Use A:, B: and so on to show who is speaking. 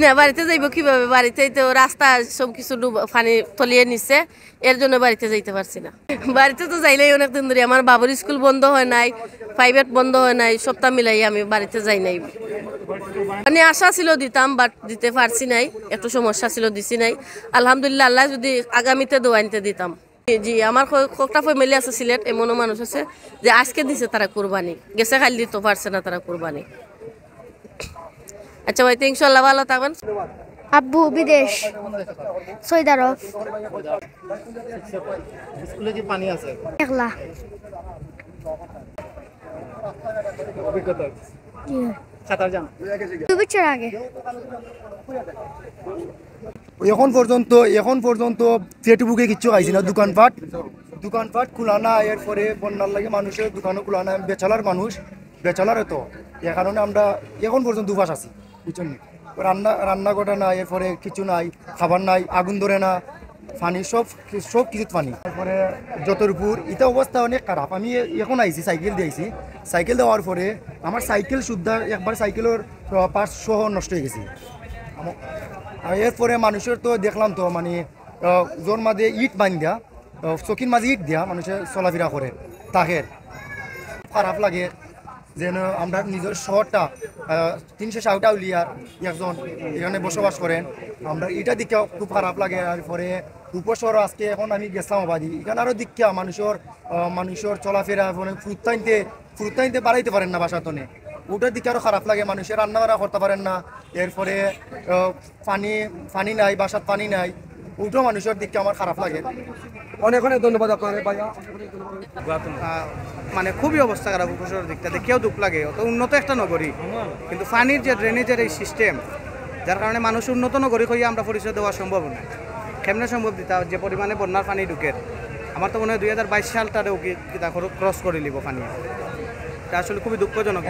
A: না বাড়িতে যাইব কিভাবে, বাড়িতেই তো রাস্তা সব কিছু পানি তলিয়ে নিচ্ছে, এর জন্য বাড়িতে যাইতে পারছি না। বাড়িতে তো যাইলেই অনেকদিন ধরে আমার বাবুর স্কুল বন্ধ হয় নাই, প্রাইভেট বন্ধ হয় নাই, সপ্তাহ মিলাই আমি বাড়িতে যাই নাই। মানে আশা ছিল দিতাম, বাট দিতে পারছি নাই, একটু সমস্যা ছিল, দিছি নাই। আলহামদুলিল্লাহ, আল্লাহ যদি আগামীতে দোয়াইতে দিতাম। জি, আমার কয়েকটা ফ্যামিলি আছে সিলেট, এমনও মানুষ আছে যে আজকে দিছে তারা কুরবানি, গেছে খালি দিতে পারছে না তারা কুরবানি। আচ্ছা ভাই, ইনশাল্লাহ ভালো থাকবেন।
B: আব্বু বিদেশ, সৌদি আরব।
C: স্কুলে কি পানি আছে?
B: একলা।
C: অভিজ্ঞতা সাঁতার জানো?
B: 2 বছর আগে।
D: এখন পর্যন্ত পেটুবুকে কিচ্ছু খাইছি না। দোকানপাট খোলা না, এরপরে বন্যার লাগে মানুষের দোকানও খোলা না। বেচালার তো এ কারণে আমরা এখন পর্যন্ত উপাস আছি, বুঝছেন? রান্না করা নাই, এরপরে কিছু নাই, খাবার নাই, আগুন ধরে না, পানি সব কিছু পানি। তারপরে যতরপুর এটা অবস্থা অনেক খারাপ। আমি এখন আইছি, সাইকেল দিয়েছি। সাইকেল দেওয়ার পরে আমার সাইকেল শুদ্ধা একবার সাইকেলের পার্টস সহ নষ্ট হয়ে গেছে। আর এরপরে মানুষের তো দেখলাম তো মানে জোর মাঝে ইট বান্ধা, চকির মাঝে ইট দিয়া মানুষের চলাফেরা করে, তাহের খারাপ লাগে। যেন আমরা নিজের শহরটা 360 আউলিয়ার একজন এখানে বসবাস করেন, আমরা এটা দিকে খুব খারাপ লাগে। এরপরে উপশহর আজকে এখন আমি গেছিলাম আবাদি, এখানে আরও দিকা মানুষের চলাফেরা ফ্রুট টাইনতে বাড়াইতে পারেন না বাসাতনে, ওটার দিকে আরও খারাপ লাগে। মানুষের রান্না বাড়া করতে পারেন না। এরপরে পানি নাই, বাসার পানি নাই, ওটাও মানুষের দিকে আমার খারাপ লাগে।
E: অনেক ধন্যবাদ আপনাদের ভাইয়া।
C: মানে খুবই অবস্থা খারাপ উপশহরের দিকটা, দেখেও দুঃখ লাগে। অত উন্নত একটা নগরী, কিন্তু পানির যে ড্রেনেজের এই সিস্টেম, যার কারণে মানুষ উন্নত নগরী হয়ে আমরা পরিচয় দেওয়া সম্ভব না। কেমনে সম্ভব দিতা, যে পরিমাণে বন্যার পানি ঢুকে? আমার তো মনে হয় 2022 সালটারেও কি ক্রস করে নিব পানি। এটা আসলে খুবই দুঃখজনক।